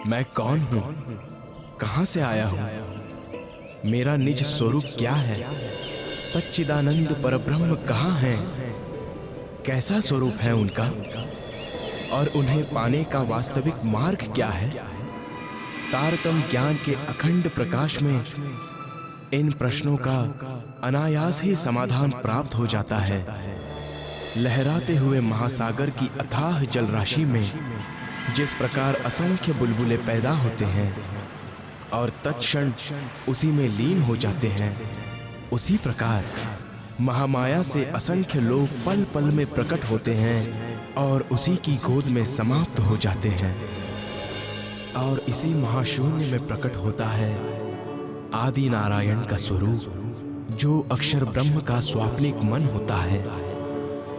मैं कौन हूँ, कहाँ से आया हूँ, मेरा निज स्वरूप क्या है, सच्चिदानंद परब्रह्म कहाँ है, कैसा स्वरूप है उनका और उन्हें पाने का वास्तविक मार्ग क्या है। तारतम ज्ञान के अखंड प्रकाश में इन प्रश्नों का अनायास ही समाधान प्राप्त हो जाता है। लहराते हुए महासागर की अथाह जल राशि में जिस प्रकार असंख्य बुलबुले पैदा होते हैं और तत्क्षण उसी में लीन हो जाते हैं, उसी प्रकार महामाया से असंख्य लोग पल पल में प्रकट होते हैं और उसी की गोद में समाप्त हो जाते हैं। और इसी महाशून्य में प्रकट होता है आदि नारायण का स्वरूप, जो अक्षर ब्रह्म का स्वाप्निक मन होता है।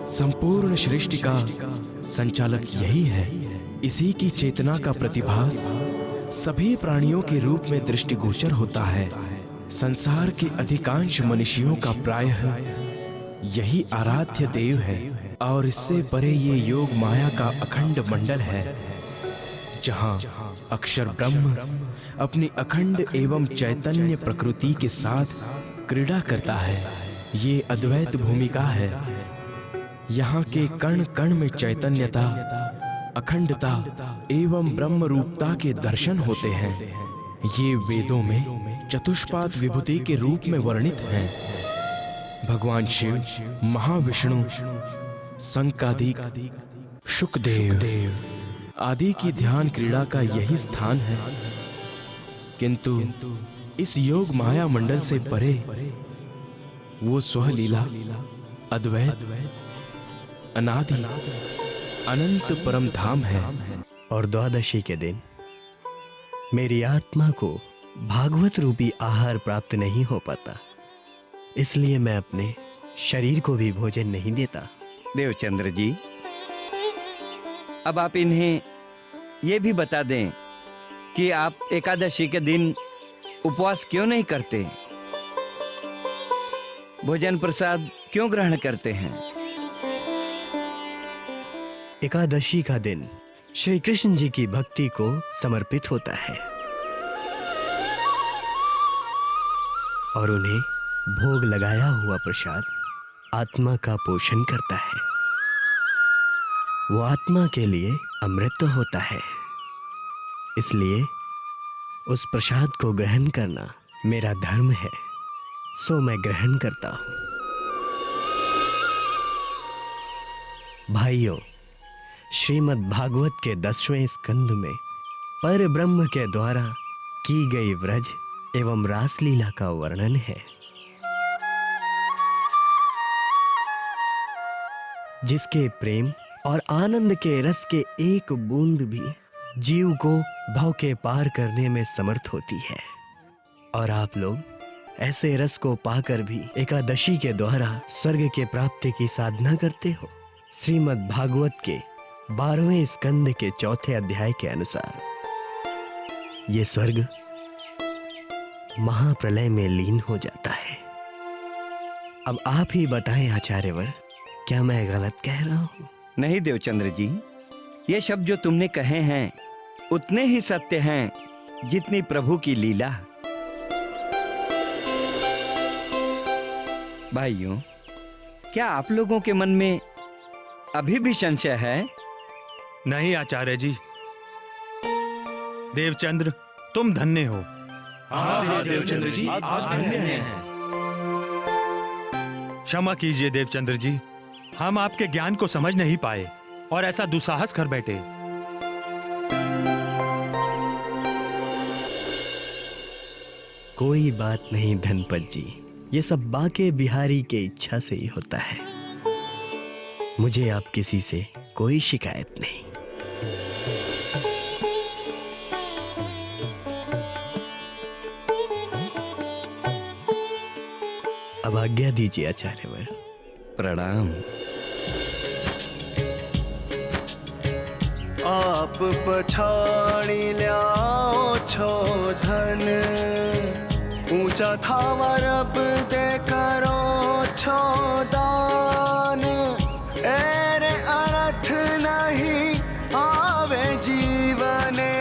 संपूर्ण सृष्टि का संचालक यही है। इसी की चेतना का प्रतिभास सभी प्राणियों के रूप में दृष्टिगोचर होता है। संसार के अधिकांश मनुष्यों का प्रायः यही आराध्य देव है और इससे परे ये योग माया का अखंड मंडल है, जहां अक्षर ब्रह्म अपनी अखंड एवं चैतन्य प्रकृति के साथ क्रीड़ा करता है। ये अद्वैत भूमिका है। यहाँ के कण कण में चैतन्यता, अखंडता एवं ब्रह्म रूपता के दर्शन होते हैं। ये वेदों में चतुष्पाद विभूति के रूप में वर्णित हैं। भगवान शिव, महाविष्णु, संकादिक, शुकदेव आदि की ध्यान क्रीड़ा का यही स्थान है। किंतु इस योग माया मंडल से परे वो स्वलीला, अद्वैत, अनादि, अनंत परम धाम है। और द्वादशी के दिन मेरी आत्मा को भागवत रूपी आहार प्राप्त नहीं हो पाता, इसलिए मैं अपने शरीर को भी भोजन नहीं देता। देवचंद्र जी, अब आप इन्हें ये भी बता दें कि आप एकादशी के दिन उपवास क्यों नहीं करते, भोजन प्रसाद क्यों ग्रहण करते हैं। एकादशी का दिन श्री कृष्ण जी की भक्ति को समर्पित होता है और उन्हें भोग लगाया हुआ प्रसाद आत्मा का पोषण करता है। वो आत्मा के लिए अमृत होता है, इसलिए उस प्रसाद को ग्रहण करना मेरा धर्म है, सो मैं ग्रहण करता हूं। भाइयों, श्रीमद् भागवत के 10वें स्कंद में पर ब्रह्म के द्वारा की गई व्रज एवं रासलीला का वर्णन है, जिसके प्रेम और आनंद के रस के एक बूंद भी जीव को भव के पार करने में समर्थ होती है। और आप लोग ऐसे रस को पाकर भी एकादशी के द्वारा स्वर्ग के प्राप्ति की साधना करते हो। श्रीमद् भागवत के 12वें स्कंद के 4थे अध्याय के अनुसार ये स्वर्ग महाप्रलय में लीन हो जाता है। अब आप ही बताएं आचार्यवर, क्या मैं गलत कह रहा हूं? नहीं देवचंद्र जी, ये शब्द जो तुमने कहे हैं उतने ही सत्य हैं जितनी प्रभु की लीला। भाइयों, क्या आप लोगों के मन में अभी भी संशय है? नहीं आचार्य जी, देवचंद्र तुम धन्य हो। हाँ देवचंद्र जी, आप धन्य हैं। क्षमा कीजिए देवचंद्र जी, हम आपके ज्ञान को समझ नहीं पाए और ऐसा दुस्साहस कर बैठे। कोई बात नहीं धनपत जी, ये सब बाके बिहारी के इच्छा से ही होता है। मुझे आप किसी से कोई शिकायत नहीं। अब आज्ञा दीजिए आचार्यवर। प्रणाम। आप पछाड़ी ल्याओ छो धन, ऊंचा थावर अब दे करो छो दान। एरे अर्थ नहीं आवे जीवने,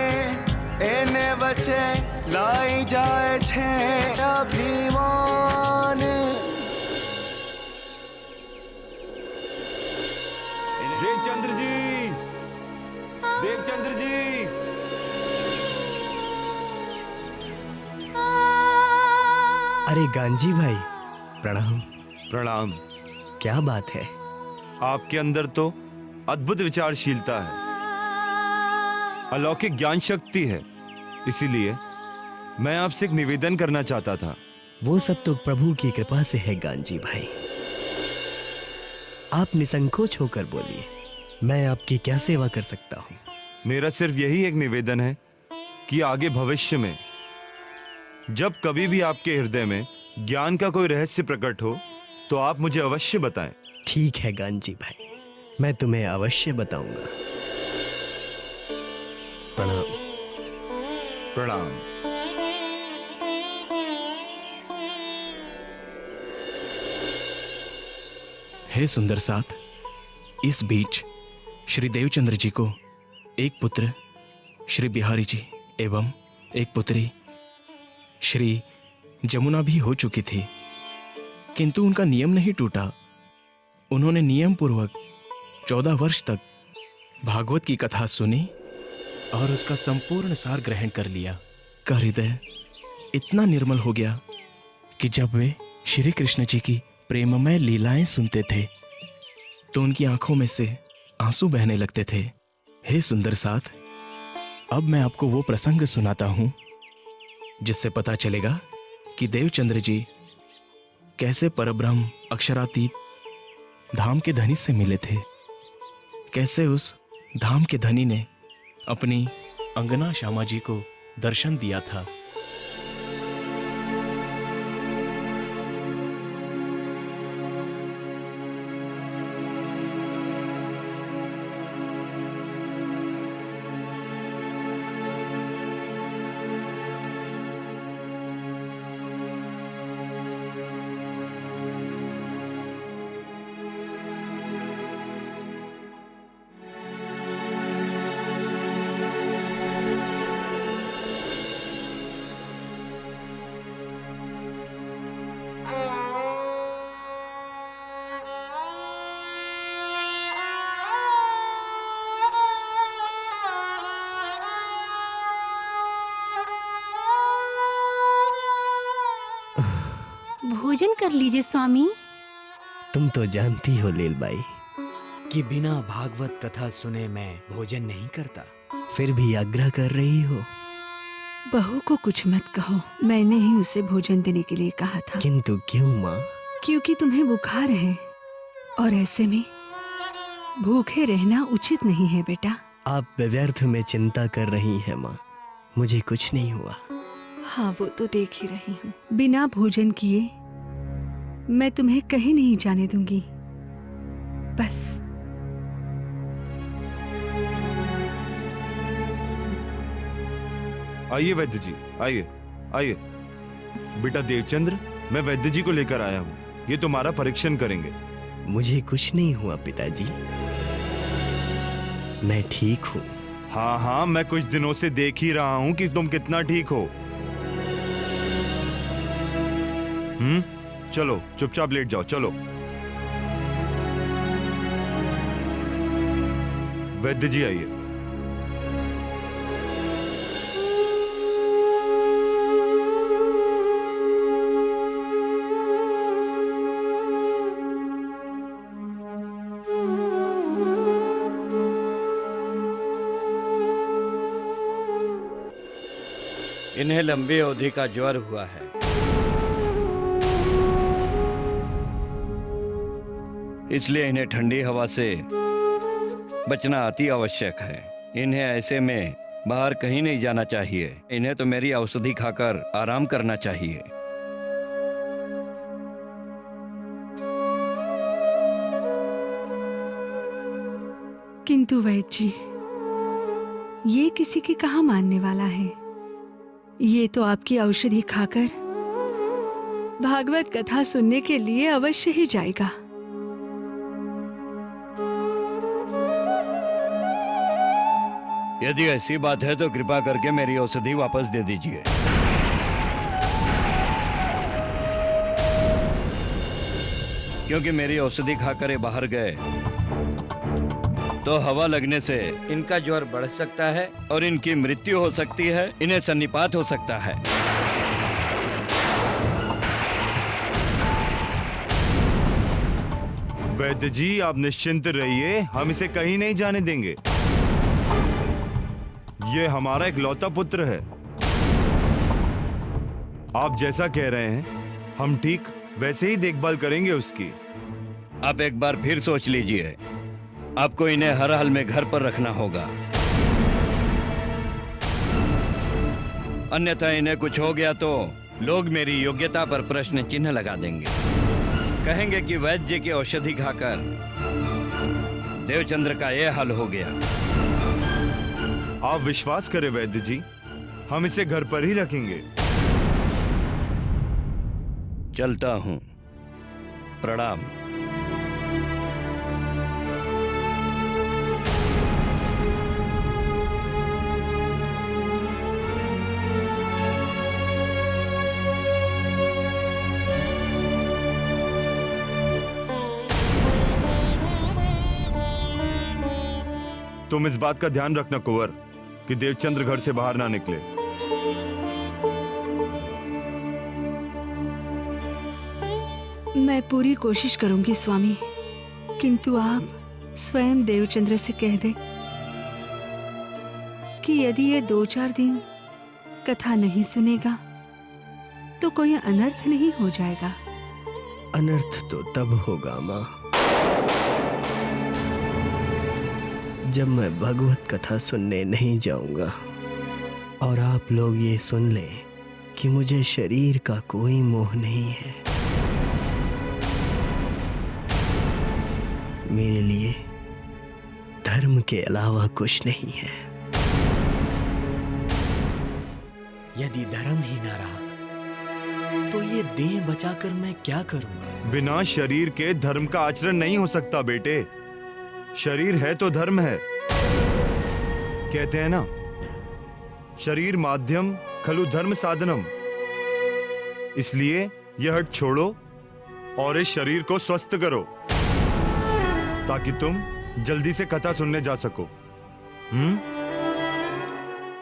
लाई जाए छे अभिमान। देवचंद्र जी, देवचंद्र जी। अरे गांजी भाई, प्रणाम। प्रणाम। क्या बात है? आपके अंदर तो अद्भुत विचारशीलता है, अलौकिक ज्ञान शक्ति है। इसीलिए मैं आपसे एक निवेदन करना चाहता था। वो सब तो प्रभु की कृपा से है गांजी भाई। आप निसंकोच होकर बोलिए, मैं आपकी क्या सेवा कर सकता हूँ? मेरा सिर्फ यही एक निवेदन है कि आगे भविष्य में जब कभी भी आपके हृदय में ज्ञान का कोई रहस्य प्रकट हो तो आप मुझे अवश्य बताएं। ठीक है गांजी भाई, मैं तुम्हें अवश्य बताऊंगा। प्रणाम। प्रणाम। हे सुंदर साथ, इस बीच श्री देवचंद्र जी को एक पुत्र श्री बिहारी जी एवं एक पुत्री श्री जमुना भी हो चुकी थी, किंतु उनका नियम नहीं टूटा। उन्होंने नियम पूर्वक 14 वर्ष तक भागवत की कथा सुनी और उसका संपूर्ण सार ग्रहण कर लिया। का हृदय इतना निर्मल हो गया कि जब वे श्री कृष्ण जी की प्रेममय लीलाएं सुनते थे तो उनकी आंखों में से आंसू बहने लगते थे। हे सुंदर साथ, अब मैं आपको वो प्रसंग सुनाता हूं जिससे पता चलेगा कि देवचंद्र जी कैसे परब्रह्म अक्षरातीत धाम के धनी से मिले थे, कैसे उस धाम के धनी ने अपनी अंगना श्यामा जी को दर्शन दिया था। भोजन कर लीजिए स्वामी। तुम तो जानती हो लीलबाई कि बिना भागवत कथा सुने मैं भोजन नहीं करता। फिर भी आग्रह कर रही हो। बहू को कुछ मत कहो, मैंने ही उसे भोजन देने के लिए कहा था। किंतु क्यों माँ? क्योंकि तुम्हें बुखार है और ऐसे में भूखे रहना उचित नहीं है बेटा। आप व्यर्थ में चिंता कर रही हैं माँ, मुझे कुछ नहीं हुआ। हाँ वो तो देख ही रही हूँ। बिना भोजन किए मैं तुम्हें कहीं नहीं जाने दूंगी। बस आइए वैद्य जी, आइए आइए। बेटा देवचंद्र, मैं वैद्य जी को लेकर आया हूँ, ये तुम्हारा परीक्षण करेंगे। मुझे कुछ नहीं हुआ पिताजी, मैं ठीक हूँ। हाँ हाँ, मैं कुछ दिनों से देख ही रहा हूँ कि तुम कितना ठीक हो। चलो चुपचाप लेट जाओ, चलो। वैद्य जी आइए। इन्हें लंबी अवधि का ज्वर हुआ है। इसलिए इन्हें ठंडी हवा से बचना अति आवश्यक है। इन्हें ऐसे में बाहर कहीं नहीं जाना चाहिए। इन्हें तो मेरी औषधि खाकर आराम करना चाहिए। किंतु वैद्य जी, ये किसी की कहाँ मानने वाला है। ये तो आपकी औषधि खाकर भागवत कथा सुनने के लिए अवश्य ही जाएगा। यदि ऐसी बात है तो कृपा करके मेरी औषधि वापस दे दीजिए। क्योंकि मेरी औषधि खाकर ये बाहर गए तो हवा लगने से इनका ज्वर बढ़ सकता है और इनकी मृत्यु हो सकती है, इन्हें सन्निपात हो सकता है। वैद्य जी, आप निश्चिंत रहिए, हम इसे कहीं नहीं जाने देंगे। ये हमारा इकलौता पुत्र है। आप जैसा कह रहे हैं हम ठीक वैसे ही देखभाल करेंगे उसकी। आप एक बार फिर सोच लीजिए, आपको इन्हें हर हाल में घर पर रखना होगा, अन्यथा इन्हें कुछ हो गया तो लोग मेरी योग्यता पर प्रश्न चिन्ह लगा देंगे। कहेंगे कि वैद्य जी की औषधि खाकर देवचंद्र का यह हाल हो गया। आप विश्वास करें वैद्य जी, हम इसे घर पर ही रखेंगे। चलता हूं, प्रणाम। तुम इस बात का ध्यान रखना कुंवर कि देवचंद्र घर से बाहर ना निकले। मैं पूरी कोशिश करूंगी स्वामी, किंतु आप स्वयं देवचंद्र से कह दे कि यदि ये 2-4 दिन कथा नहीं सुनेगा तो कोई अनर्थ नहीं हो जाएगा। अनर्थ तो तब होगा माँ, जब मैं भगवत कथा सुनने नहीं जाऊंगा और आप लोग ये सुन लें कि मुझे शरीर का कोई मोह नहीं है। मेरे लिए धर्म के अलावा कुछ नहीं है। यदि धर्म ही ना रहा तो ये देह बचाकर मैं क्या करूंगा? बिना शरीर के धर्म का आचरण नहीं हो सकता बेटे। शरीर है तो धर्म है। कहते हैं ना, शरीर माध्यम खलु धर्म साधनम। इसलिए यह हट छोड़ो और इस शरीर को स्वस्थ करो ताकि तुम जल्दी से कथा सुनने जा सको।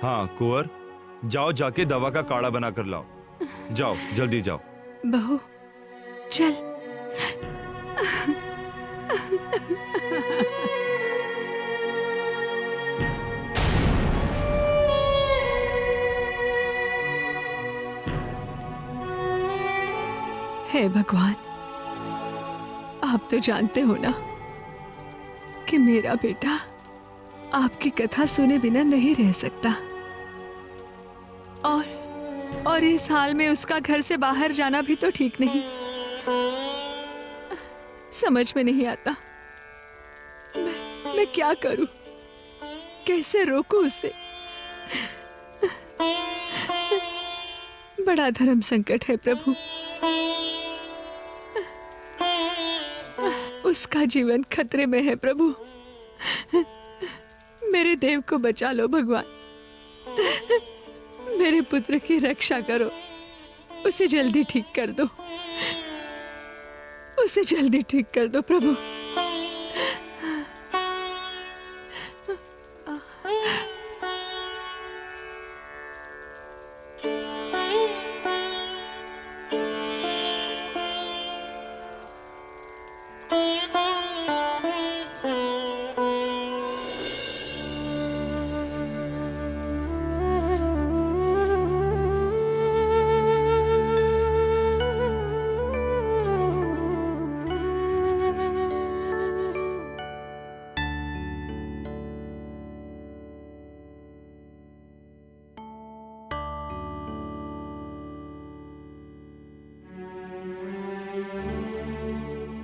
हाँ कुंवर, जाओ जाके दवा का काढ़ा बना कर लाओ। जाओ, जल्दी जाओ। बहू चल। हे भगवान, आप तो जानते हो ना कि मेरा बेटा आपकी कथा सुने बिना नहीं रह सकता, और इस हाल में उसका घर से बाहर जाना भी तो ठीक नहीं। समझ में नहीं आता मैं क्या करूं, कैसे रोकूं उसे। बड़ा धर्म संकट है प्रभु, उसका जीवन खतरे में है प्रभु। मेरे देव को बचा लो भगवान, मेरे पुत्र की रक्षा करो, उसे जल्दी ठीक कर दो, उसे जल्दी ठीक कर दो प्रभु।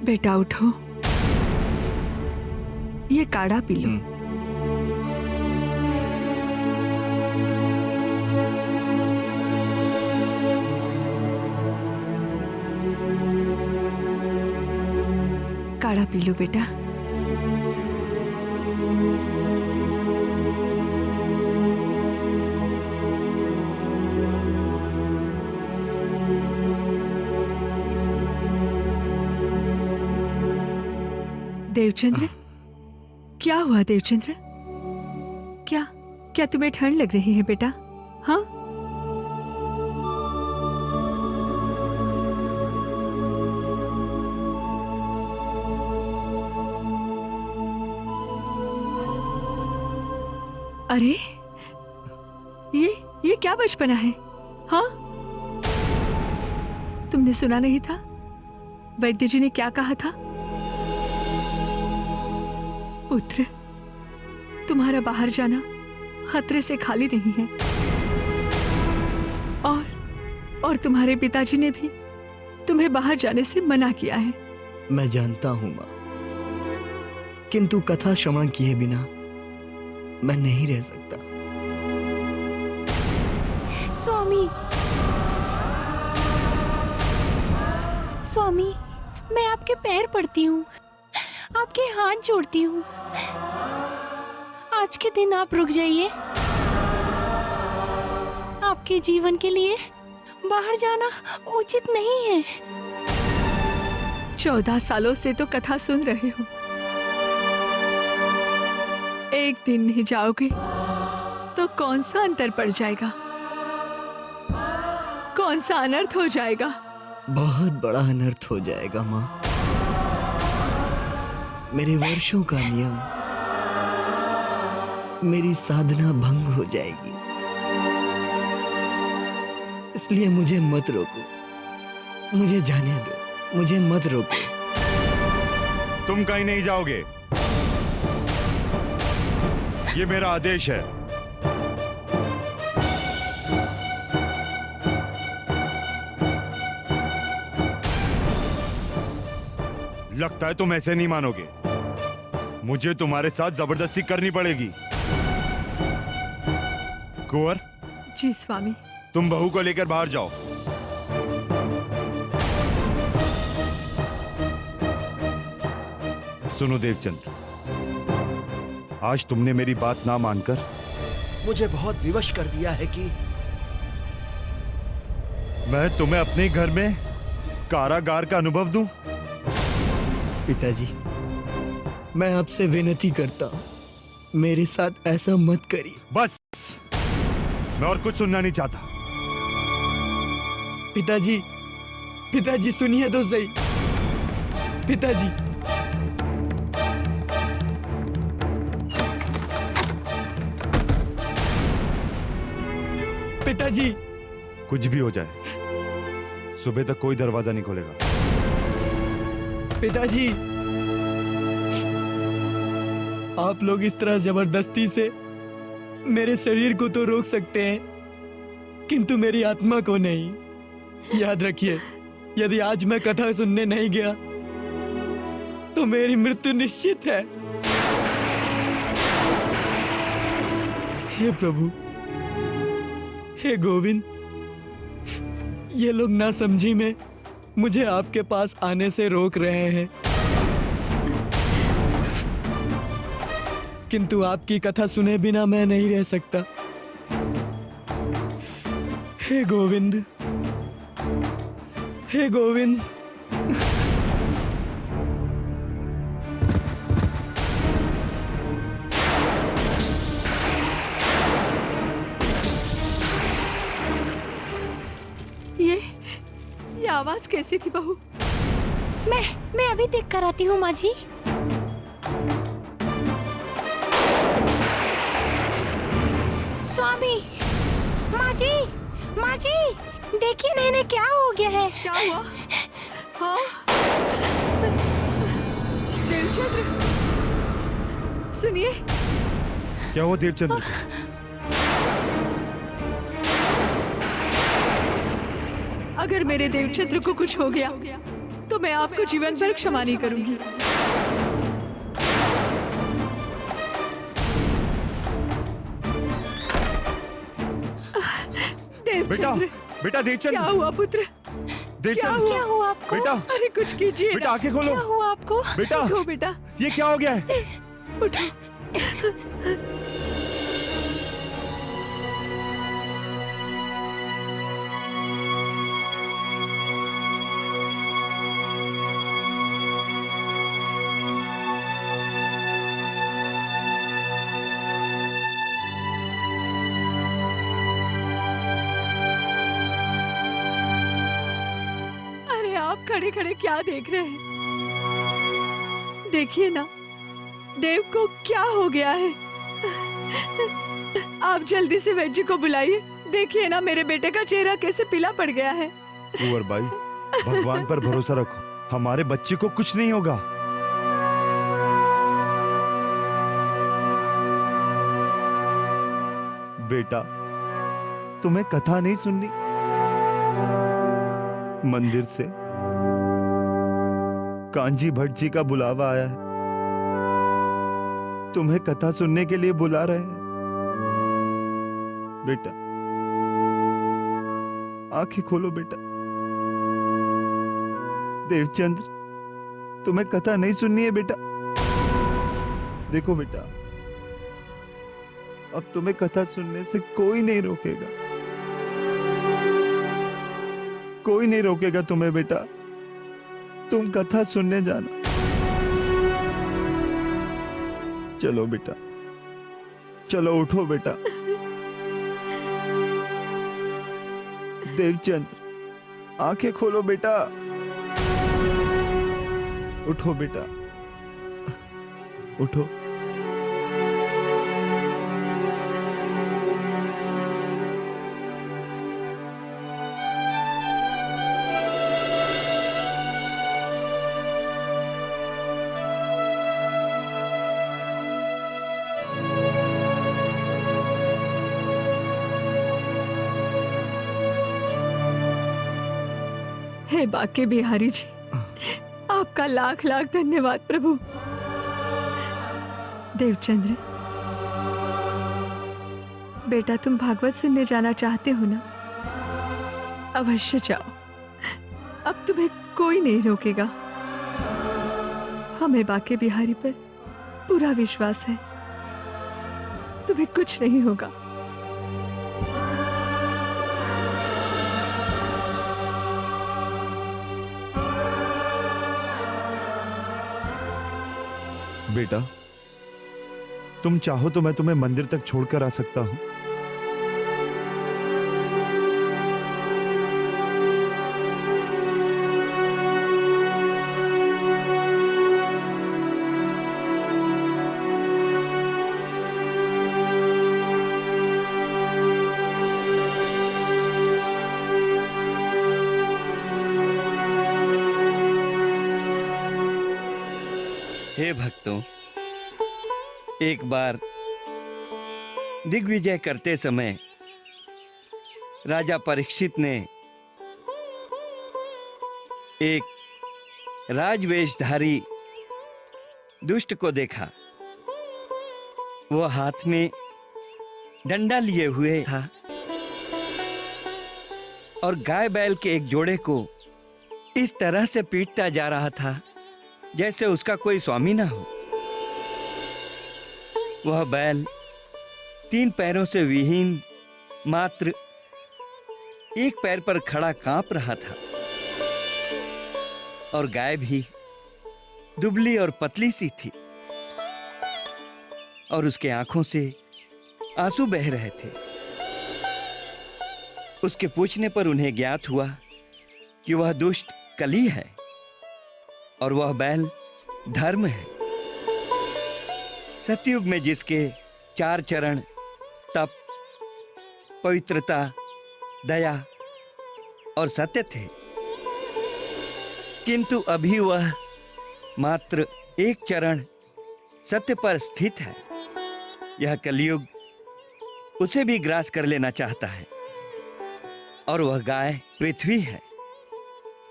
बेटा उठो, ये काढ़ा पी लो। काढ़ा पी लो बेटा। देवचंद्र, क्या हुआ देवचंद्र? क्या क्या तुम्हें ठंड लग रही है बेटा? हाँ, अरे ये क्या बचपना है? हाँ, तुमने सुना नहीं था वैद्य जी ने क्या कहा था? पुत्र, तुम्हारा बाहर जाना खतरे से खाली नहीं है। और तुम्हारे पिताजी ने भी तुम्हें बाहर जाने से मना किया है। मैं जानता हूं माँ, किंतु कथा श्रवण किए बिना मैं नहीं रह सकता। स्वामी, स्वामी, मैं आपके पैर पड़ती हूँ, आपके हाथ जोड़ती हूँ। आज के दिन आप रुक जाइए। आपके जीवन के लिए बाहर जाना उचित नहीं है। 14 सालों से तो कथा सुन रहे हो, एक दिन नहीं जाओगे तो कौन सा अंतर पड़ जाएगा? कौन सा अनर्थ हो जाएगा? बहुत बड़ा अनर्थ हो जाएगा माँ। मेरे वर्षों का नियम, मेरी साधना भंग हो जाएगी। इसलिए मुझे मत रोको, मुझे जाने दो, मुझे मत रोको। तुम कहीं नहीं जाओगे, ये मेरा आदेश है। लगता है तुम ऐसे नहीं मानोगे, मुझे तुम्हारे साथ जबरदस्ती करनी पड़ेगी। कुंवर, जी स्वामी। तुम बहू को लेकर बाहर जाओ। सुनो देवचंद्र, आज तुमने मेरी बात ना मानकर मुझे बहुत विवश कर दिया है कि मैं तुम्हें अपने घर में कारागार का अनुभव दूं। पिताजी, मैं आपसे विनती करता हूं, मेरे साथ ऐसा मत करिए। बस, मैं और कुछ सुनना नहीं चाहता। पिताजी, पिताजी सुनिए तो सही। पिताजी, पिताजी, कुछ भी हो जाए, सुबह तक कोई दरवाजा नहीं खोलेगा। पिताजी, आप लोग इस तरह जबरदस्ती से मेरे शरीर को तो रोक सकते हैं, किंतु मेरी आत्मा को नहीं। याद रखिए, यदि आज मैं कथा सुनने नहीं गया तो मेरी मृत्यु निश्चित है। हे प्रभु, हे गोविंद, ये लोग ना समझी में मुझे आपके पास आने से रोक रहे हैं, किंतु आपकी कथा सुने बिना मैं नहीं रह सकता। हे गोविंद, हे गोविंद। ये आवाज कैसी थी बहू? मैं अभी देख कर आती हूँ माँ जी। स्वामी, माँ जी, माँ जी, देखिए ना इन्हें क्या हो गया है। क्या हुआ? हाँ, देवचंद्र, सुनिए। क्या हुआ देवचंद्र को? अगर मेरे देवचंद्र को कुछ हो गया तो मैं आपको जीवन भर क्षमा नहीं करूंगी। बेटा, देवचंद्र, बेटा देवचंद्र, क्या हुआ पुत्र? देवचंद्र, क्या हुआ आपको? बेटा, अरे कुछ कीजिए बेटा ना। आंखें खोलो। क्या हुआ आपको? बेटा, उठो बेटा, ये क्या हो गया है? उठो। खड़े खड़े क्या देख रहे हैं? देखिए ना, देव को क्या हो गया है। आप जल्दी से वैद्य को बुलाइए। देखिए ना, मेरे बेटे का चेहरा कैसे पीला पड़ गया है। कुंवर बाई, भगवान पर भरोसा रखो, हमारे बच्चे को कुछ नहीं होगा। बेटा, तुम्हें कथा नहीं सुननी? मंदिर से कांजी भट्ट जी का बुलावा आया है, तुम्हें कथा सुनने के लिए बुला रहे हैं। बेटा, आंखें खोलो बेटा। देवचंद्र, तुम्हें कथा नहीं सुननी है बेटा? देखो बेटा, अब तुम्हें कथा सुनने से कोई नहीं रोकेगा, कोई नहीं रोकेगा तुम्हें बेटा। तुम कथा सुनने जाना। चलो बेटा, चलो उठो बेटा। देवचंद्र, आंखें खोलो बेटा। उठो बेटा, उठो। हे बाके बिहारी जी, आपका लाख लाख धन्यवाद प्रभु। देवचंद्र, बेटा तुम भागवत सुनने जाना चाहते हो ना? अवश्य जाओ, अब तुम्हें कोई नहीं रोकेगा। हमें बाके बिहारी पर पूरा विश्वास है, तुम्हें कुछ नहीं होगा। बेटा, तुम चाहो तो मैं तुम्हें मंदिर तक छोड़कर आ सकता हूं। हे भक्तों, एक बार दिग्विजय करते समय राजा परीक्षित ने एक राजवेशधारी दुष्ट को देखा। वह हाथ में डंडा लिए हुए था और गाय बैल के एक जोड़े को इस तरह से पीटता जा रहा था जैसे उसका कोई स्वामी ना हो। वह बैल 3 पैरों से विहीन मात्र एक पैर पर खड़ा कांप रहा था और गाय भी दुबली और पतली सी थी और उसके आंखों से आंसू बह रहे थे। उसके पूछने पर उन्हें ज्ञात हुआ कि वह दुष्ट कली है और वह बैल धर्म है। सतयुग में जिसके 4 चरण तप, पवित्रता, दया और सत्य थे, किंतु अभी वह मात्र 1 चरण सत्य पर स्थित है। यह कलयुग उसे भी ग्रास कर लेना चाहता है और वह गाय पृथ्वी है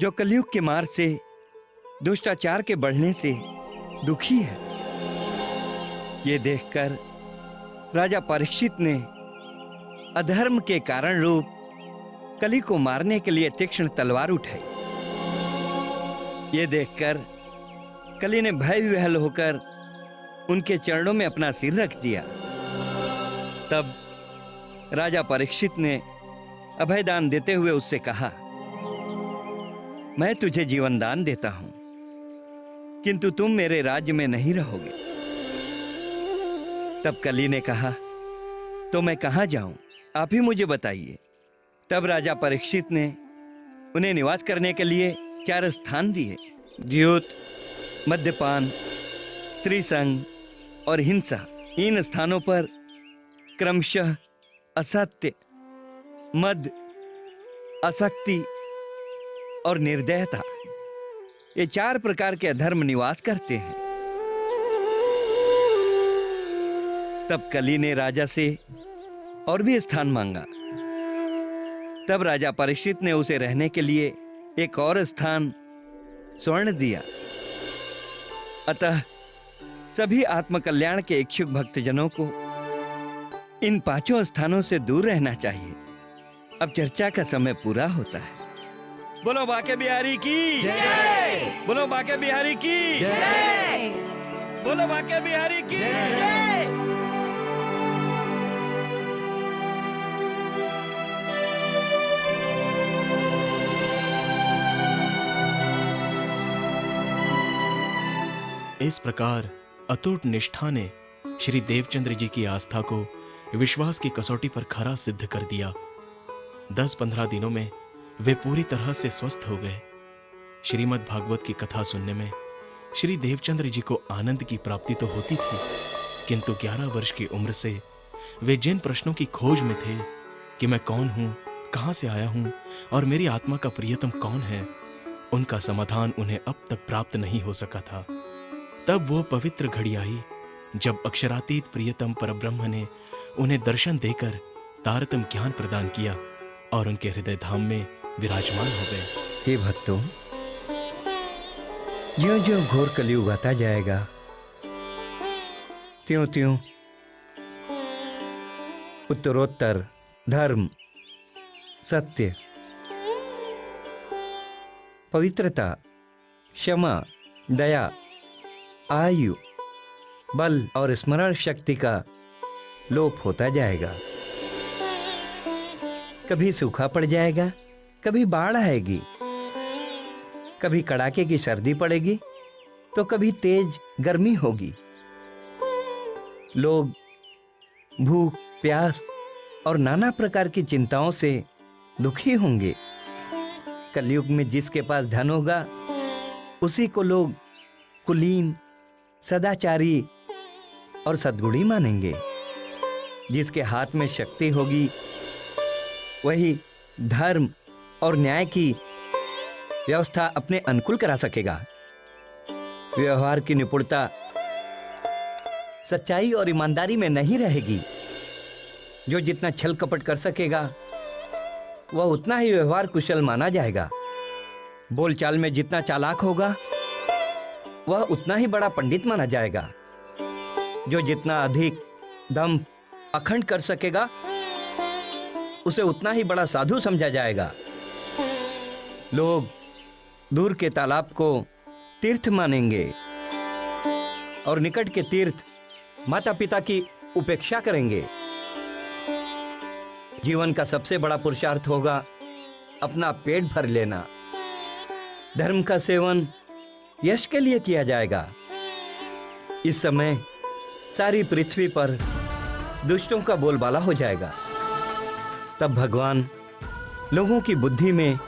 जो कलयुग के मार से, दुष्टाचार के बढ़ने से दुखी है। ये देखकर राजा परीक्षित ने अधर्म के कारण रूप कली को मारने के लिए तीक्ष्ण तलवार उठाई। ये देखकर कली ने भय विह्वल होकर उनके चरणों में अपना सिर रख दिया। तब राजा परीक्षित ने अभयदान देते हुए उससे कहा, मैं तुझे जीवन दान देता हूं, किंतु तुम मेरे राज्य में नहीं रहोगे। तब कली ने कहा, तो मैं कहां जाऊं, आप ही मुझे बताइए। तब राजा परीक्षित ने उन्हें निवास करने के लिए 4 स्थान दिए, द्यूत, मद्यपान, स्त्री संग और हिंसा। इन स्थानों पर क्रमशः असत्य, मद, असक्ति और निर्दयता, ये 4 प्रकार के अधर्म निवास करते हैं। तब कली ने राजा से और भी स्थान मांगा। तब राजा परीक्षित ने उसे रहने के लिए एक और स्थान स्वर्ण दिया। अतः सभी आत्मकल्याण के इच्छुक भक्तजनों को इन 5 स्थानों से दूर रहना चाहिए। अब चर्चा का समय पूरा होता है। बोलो बाके बिहारी की जय! बोलो बाके बिहारी की जय! बोलो बाके बिहारी की जय! इस प्रकार अतुट निष्ठा ने श्री देवचंद्र जी की आस्था को विश्वास की कसौटी पर खरा सिद्ध कर दिया। 10-15 दिनों में वे पूरी तरह से स्वस्थ हो गए। श्रीमद् भागवत की कथा सुनने में श्री देवचंद्र जी को आनंद की प्राप्ति तो होती थी, किंतु 11 वर्ष की उम्र से वे जिन प्रश्नों की खोज में थे कि मैं कौन हूं, कहां से आया हूं और मेरी आत्मा का प्रियतम कौन है, उनका समाधान उन्हें अब तक प्राप्त नहीं हो सका था। तब वो पवित्र घड़ी आई जब अक्षरातीत प्रियतम परब्रह्म ने उन्हें दर्शन देकर तारतम ज्ञान प्रदान किया और उनके हृदय धाम में विराजमान हो गए। हे भक्तों, ज्यों-ज्यों घोर कलयुग आता जाएगा, त्यों-त्यों उत्तरोत्तर धर्म, सत्य, पवित्रता, क्षमा, दया, आयु, बल और स्मरण शक्ति का लोप होता जाएगा। कभी सूखा पड़ जाएगा, कभी बाढ़ आएगी, कभी कड़ाके की सर्दी पड़ेगी तो कभी तेज गर्मी होगी। लोग भूख, प्यास और नाना प्रकार की चिंताओं से दुखी होंगे। कलयुग में जिसके पास धन होगा उसी को लोग कुलीन, सदाचारी और सद्गुणी मानेंगे। जिसके हाथ में शक्ति होगी वही धर्म और न्याय की व्यवस्था अपने अनुकूल करा सकेगा। व्यवहार की निपुणता सच्चाई और ईमानदारी में नहीं रहेगी। जो जितना छल कपट कर सकेगा वह उतना ही व्यवहार कुशल माना जाएगा। बोलचाल में जितना चालाक होगा वह उतना ही बड़ा पंडित माना जाएगा। जो जितना अधिक दम अखंड कर सकेगा उसे उतना ही बड़ा साधु समझा जाएगा। लोग दूर के तालाब को तीर्थ मानेंगे और निकट के तीर्थ माता पिता की उपेक्षा करेंगे। जीवन का सबसे बड़ा पुरुषार्थ होगा अपना पेट भर लेना। धर्म का सेवन यश के लिए किया जाएगा। इस समय सारी पृथ्वी पर दुष्टों का बोलबाला हो जाएगा। तब भगवान लोगों की बुद्धि में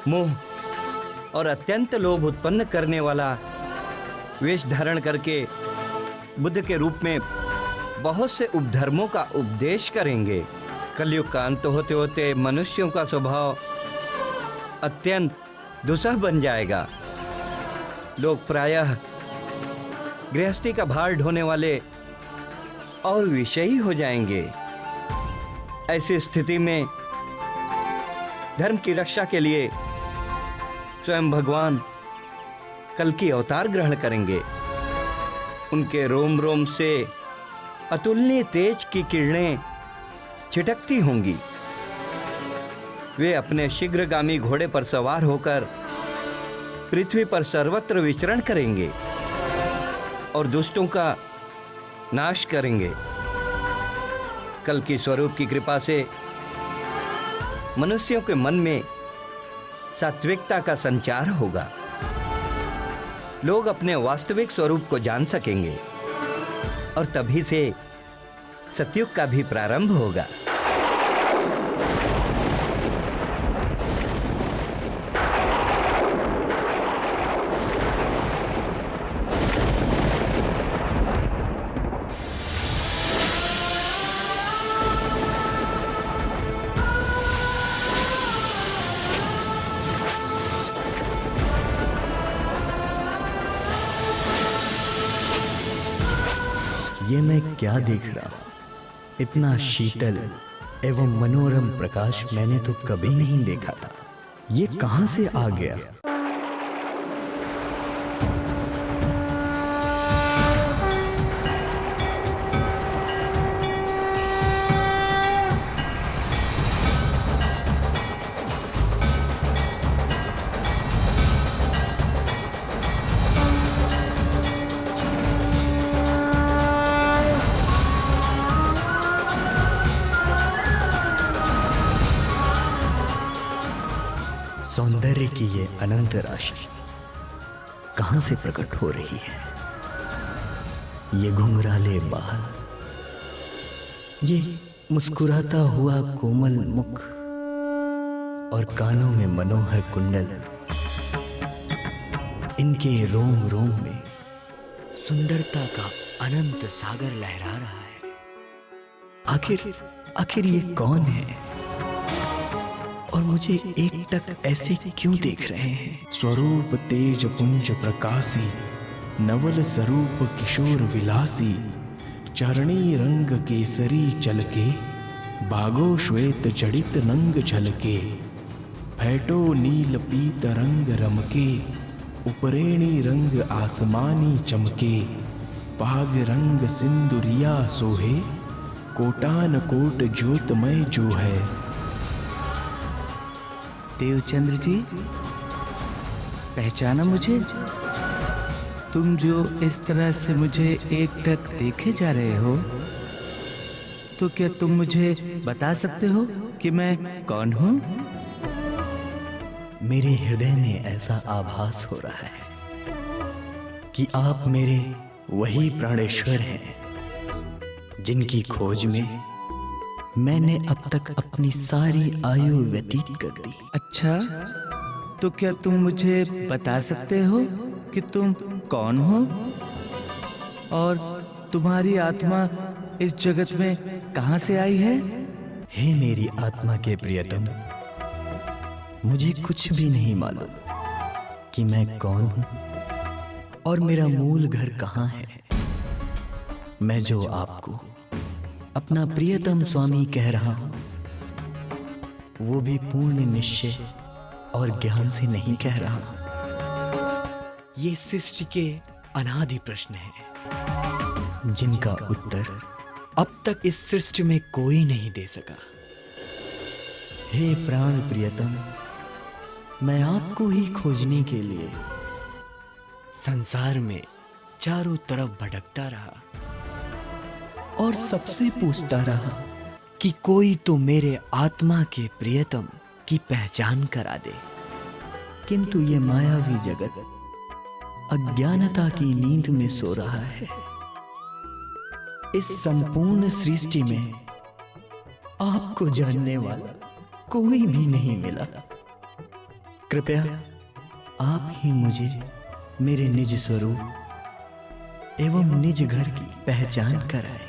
मोह और अत्यंत लोभ उत्पन्न करने वाला वेश धारण करके बुद्ध के रूप में बहुत से उपधर्मों का उपदेश करेंगे। कलयुग का अंत होते होते मनुष्यों का स्वभाव अत्यंत दुस्सह बन जाएगा। लोग प्रायः गृहस्थी का भार ढोने वाले और विषयी हो जाएंगे। ऐसी स्थिति में धर्म की रक्षा के लिए स्वयं भगवान कल की अवतार ग्रहण करेंगे। उनके रोम रोम से अतुलनीय तेज की किरणें छिटकती होंगी। वे अपने शीघ्रगामी घोड़े पर सवार होकर पृथ्वी पर सर्वत्र विचरण करेंगे और दुष्टों का नाश करेंगे। कल की स्वरूप की कृपा से मनुष्यों के मन में सात्विकता का संचार होगा। लोग अपने वास्तविक स्वरूप को जान सकेंगे और तभी से सतयुग का भी प्रारंभ होगा। ये मैं क्या देख रहा हूँ? इतना शीतल एवं मनोरम प्रकाश मैंने तो कभी नहीं देखा था। ये कहां से आ गया? सौंदर्य की ये अनंत राशि कहां से प्रकट हो रही है? ये घुंघराले बाल, ये मुस्कुराता हुआ कोमल मुख और कानों में मनोहर कुंडल, इनके रोम रोम में सुंदरता का अनंत सागर लहरा रहा है। आखिर ये कौन है और मुझे एकटक ऐसे क्यों देख रहे हैं? स्वरूप तेज पुंज प्रकाशी, नवल स्वरूप किशोर विलासी, चरणी रंग केसरी चलके, बागो श्वेत जड़ित नंग झलके, फैटो नील पीत रंग रमके, उपरेणी रंग आसमानी चमके, पाग रंग सिंदुरिया सोहे, कोटान कोट ज्योतमय जो है। देवचंद्र जी, पहचाना मुझे? तुम जो इस तरह से मुझे एकटक देखे जा रहे हो, तो क्या तुम मुझे बता सकते हो कि मैं कौन हूँ? मेरे हृदय में ऐसा आभास हो रहा है कि आप मेरे वही प्राणेश्वर हैं जिनकी खोज में मैंने अब तक अपनी सारी आयु व्यतीत कर दी। अच्छा, तो क्या तुम मुझे बता सकते हो कि तुम कौन हो और तुम्हारी आत्मा इस जगत में कहां से आई है? हे मेरी आत्मा के प्रियतम, मुझे कुछ भी नहीं मालूम कि मैं कौन हूं और मेरा मूल घर कहां है। मैं जो आपको अपना प्रियतम स्वामी कह रहा हूं, वो भी पूर्ण निश्चय और ज्ञान से नहीं कह रहा। ये सृष्टि के अनादि प्रश्न हैं जिनका उत्तर अब तक इस सृष्टि में कोई नहीं दे सका। हे प्राण प्रियतम, मैं आपको ही खोजने के लिए संसार में चारों तरफ भटकता रहा और सबसे पूछता रहा कि कोई तो मेरे आत्मा के प्रियतम की पहचान करा दे। किंतु ये मायावी जगत अज्ञानता की नींद में सो रहा है। इस संपूर्ण सृष्टि में आपको जानने वाला कोई भी नहीं मिला। कृपया आप ही मुझे मेरे निज स्वरूप एवं निज घर की पहचान कराएं।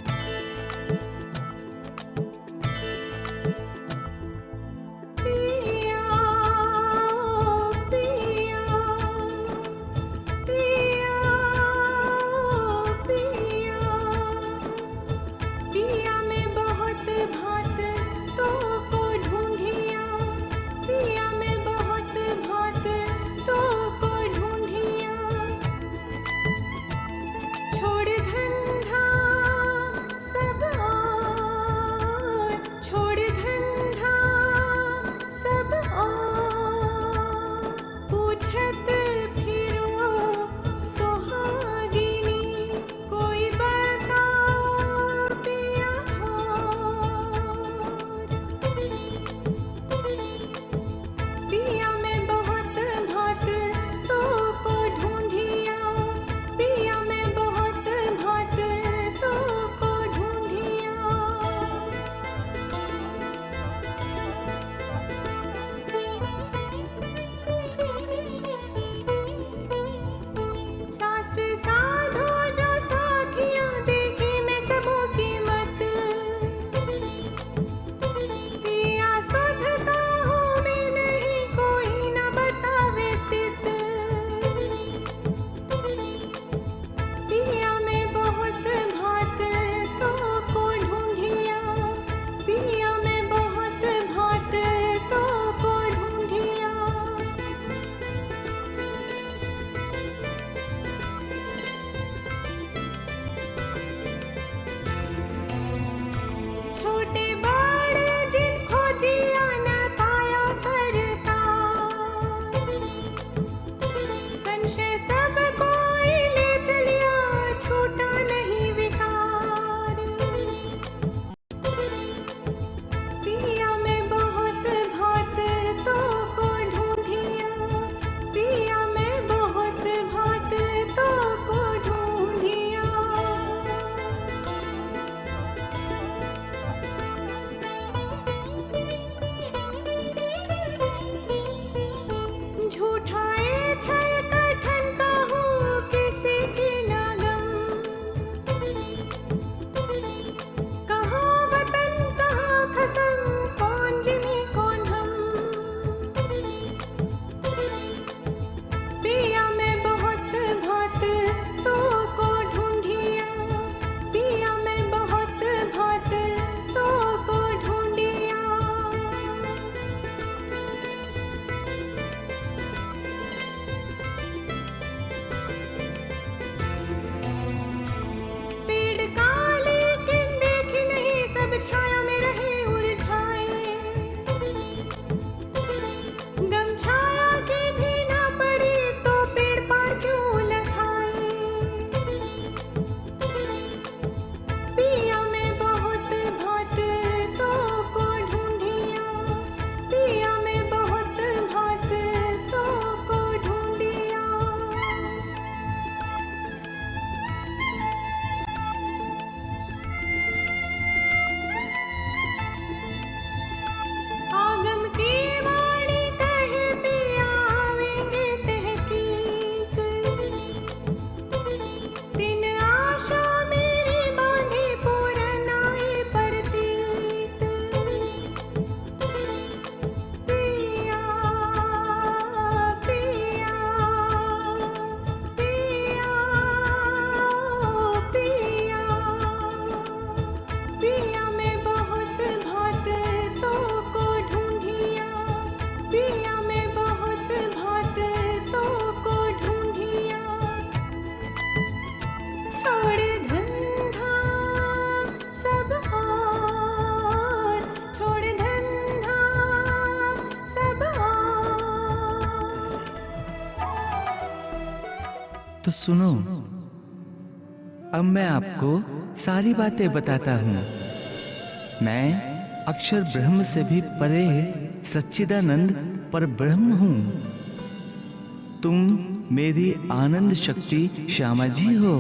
तो सुनो, अब मैं आपको सारी बातें बताता हूँ। मैं अक्षर ब्रह्म से भी परे सच्चिदानंद पर ब्रह्म हूँ। तुम मेरी आनंद शक्ति श्यामा जी हो।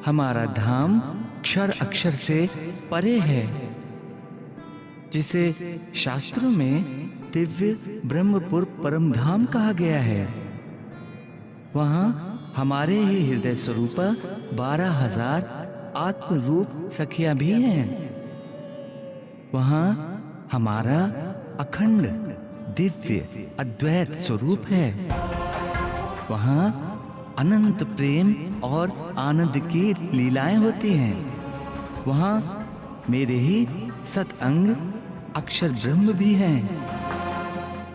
हमारा धाम क्षर अक्षर से परे है, जिसे शास्त्रों में दिव्य ब्रह्मपुर परम धाम कहा गया है। वहां हमारे ही हृदय स्वरूप 12,000 आत्म रूप सखियां भी हैं। वहां हमारा अखंड दिव्य अद्वैत स्वरूप है। वहां अनंत प्रेम और आनंद की लीलाएं होती हैं। वहां मेरे ही सतअंग अक्षर ब्रह्म भी हैं,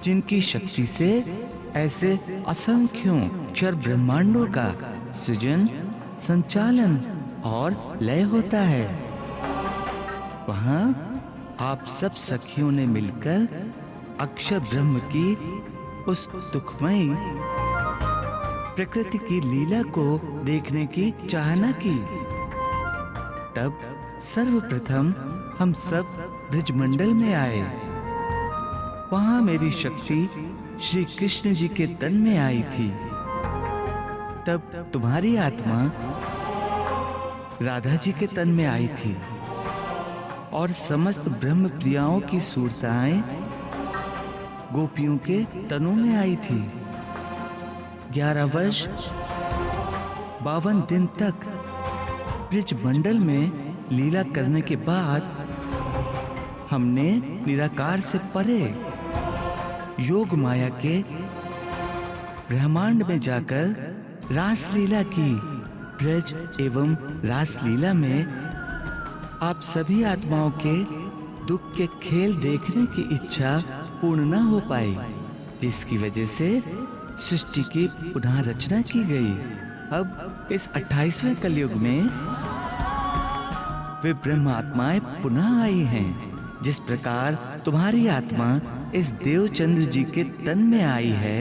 जिनकी शक्ति से ऐसे असंख्यों अक्षर ब्रह्मांडों का सृजन, संचालन और लय होता है। वहां आप सब सखियों ने मिलकर अक्षर ब्रह्म की उस दुखमयी प्रकृति की लीला को देखने की चाहना की। तब सर्वप्रथम हम सब ब्रजमंडल में आए। वहां मेरी शक्ति श्री कृष्ण जी के तन में आई थी। तब तुम्हारी आत्मा राधा जी के तन में आई थी और समस्त ब्रह्म प्रियाओं की सूरताएं गोपियों के तनों में आई थी। 11 वर्ष 52 दिन तक ब्रजमंडल में लीला करने के बाद हमने निराकार से परे योग माया के ब्रह्मांड में जाकर रासलीला की। ब्रज एवं रासलीला में आप सभी आत्माओं के दुख के खेल देखने की इच्छा पूर्ण न हो पाई, जिसकी वजह से सृष्टि की पुनः रचना की गई। अब इस 28वें कलयुग में वे ब्रह्म आत्माएं पुनः आई हैं। जिस प्रकार तुम्हारी आत्मा इस देवचंद्र जी के तन में आई है,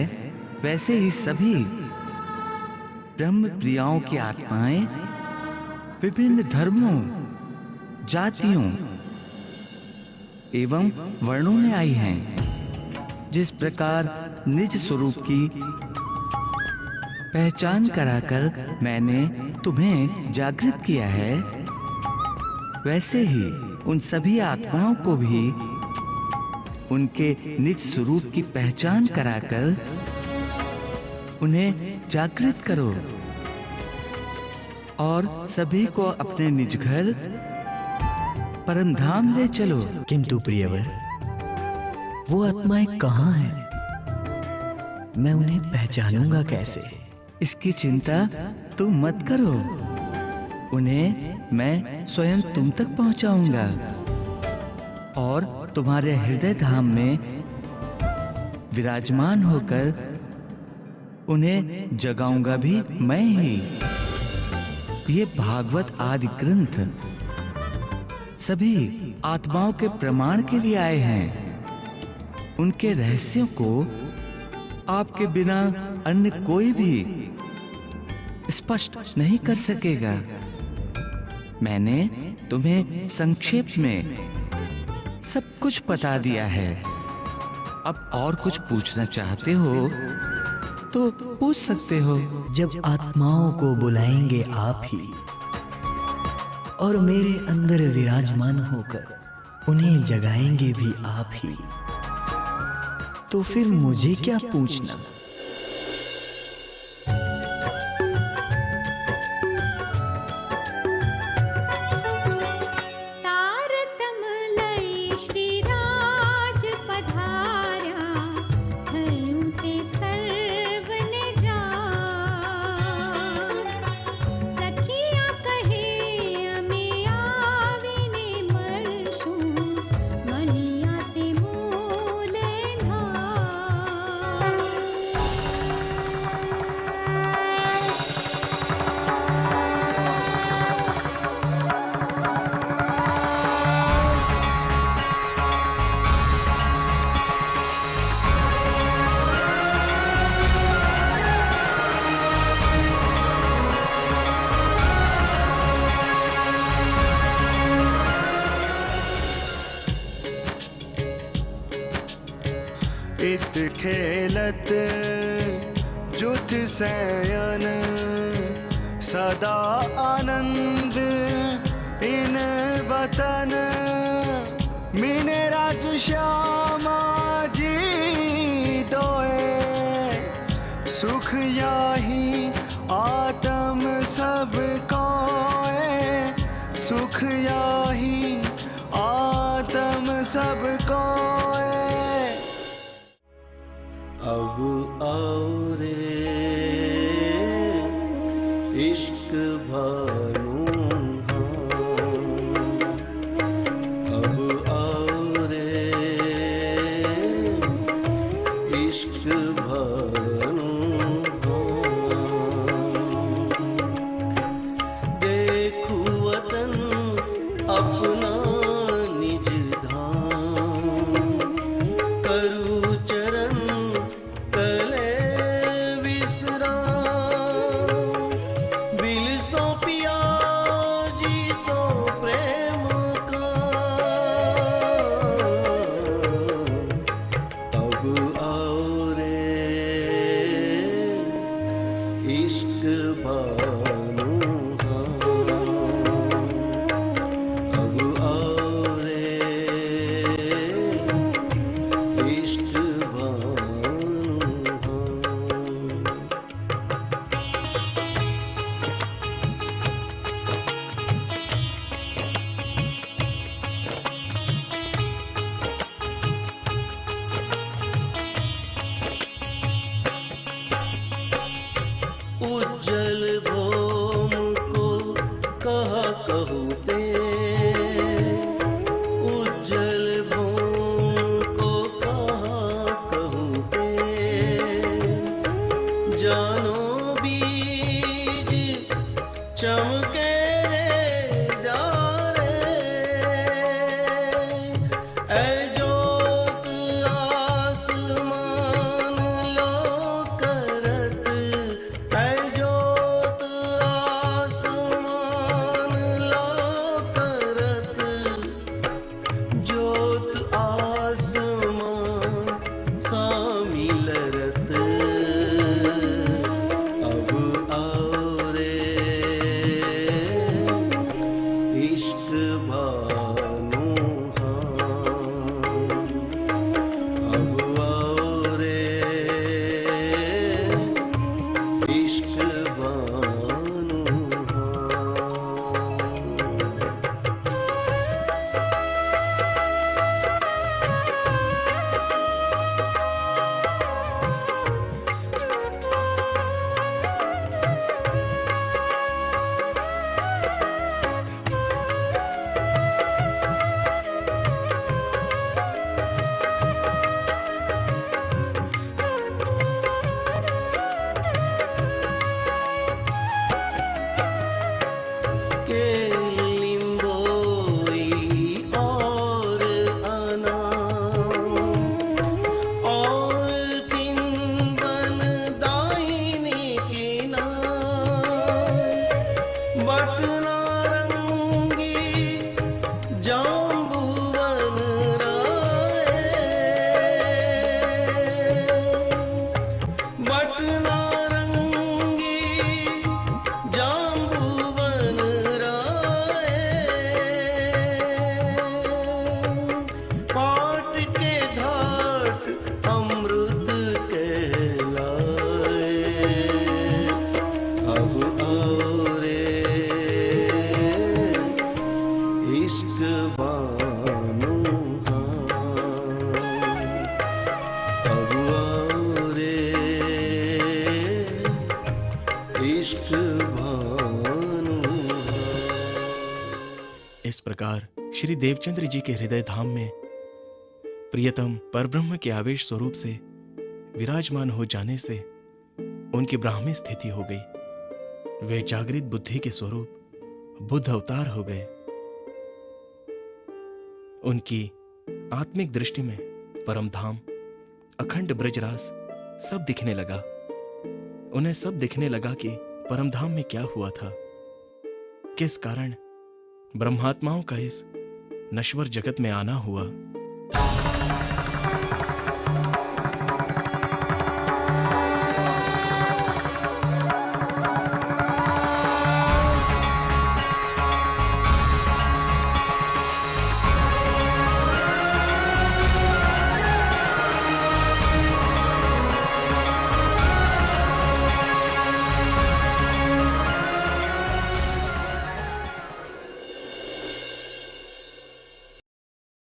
वैसे ही सभी ब्रह्म प्रियाओं की आत्माएं विभिन्न धर्मों, जातियों एवं वर्णों में आई हैं। जिस प्रकार निज स्वरूप की पहचान कराकर मैंने तुम्हें जागृत किया है, वैसे ही उन सभी आत्माओं को भी उनके निज स्वरूप की पहचान कराकर उन्हें जागृत करो और सभी को अपने निज घर परम धाम ले चलो। किंतु प्रियवर, वो आत्माएं कहाँ हैं? मैं उन्हें पहचानूंगा कैसे? इसकी चिंता तुम मत करो, उन्हें मैं स्वयं तुम तक पहुंचाऊंगा और तुम्हारे हृदय धाम में विराजमान होकर उन्हें जगाऊंगा भी मैं ही। ये भागवत आदि ग्रंथ सभी आत्माओं के प्रमाण के लिए आए हैं। उनके रहस्यों को आपके बिना अन्य कोई भी स्पष्ट नहीं कर सकेगा। मैंने तुम्हें संक्षेप में सब कुछ बता दिया है। अब और कुछ पूछना चाहते हो तो पूछ सकते हो। जब आत्माओं को बुलाएंगे आप ही और मेरे अंदर विराजमान होकर उन्हें जगाएंगे भी आप ही, तो फिर मुझे क्या पूछना? खेलत जुथ सयन सदा आनंद इन वतन मीने राज श्यामा जी दोए सुख याही आत्म सब कोए सुख याही आत्म सब कोए। अब आओ रे इश्क भानु अब आओ रे इश्क भानु देखो वतन अपना निज धाम करु चरण तले विश्राम बिल सो पिया जी सो प्रेम का अब आओ रे इश्क भानु अब आओ रे इश्क भानु उज्जल भोम को कहा कहूते उज्जल भोम को कहा कहूते जानो बीज चमके रे जा रे ऐ जोत आसमान लो करत ऐ जोत आसमान लो करत जोत आसमान सामी लरत अब आओ रे इश्क भानु अब आओ रे इश्क भानु के लिंबोई और अनाम और तिनबन दाहिनी किनार बटना रंगी जाम्बुवन राय बटना रंगी जाम्बुवन राय पाट के घाट अमृत कहलाए अब आओ रे इश्क भानु अब आओ रे इश्क भानु। इस प्रकार श्री देवचंद्र जी के हृदय धाम में प्रियतम परब्रह्म के आवेश स्वरूप से विराजमान हो जाने से उनकी ब्राह्मी स्थिति हो गई। वे जागृत बुद्धि के स्वरूप बुद्ध अवतार हो गए। उनकी आत्मिक दृष्टि में परम धाम अखंड ब्रजरास सब दिखने लगा। उन्हें सब दिखने लगा कि परम धाम में क्या हुआ था, किस कारण ब्रह्मात्माओं का इस नश्वर जगत में आना हुआ।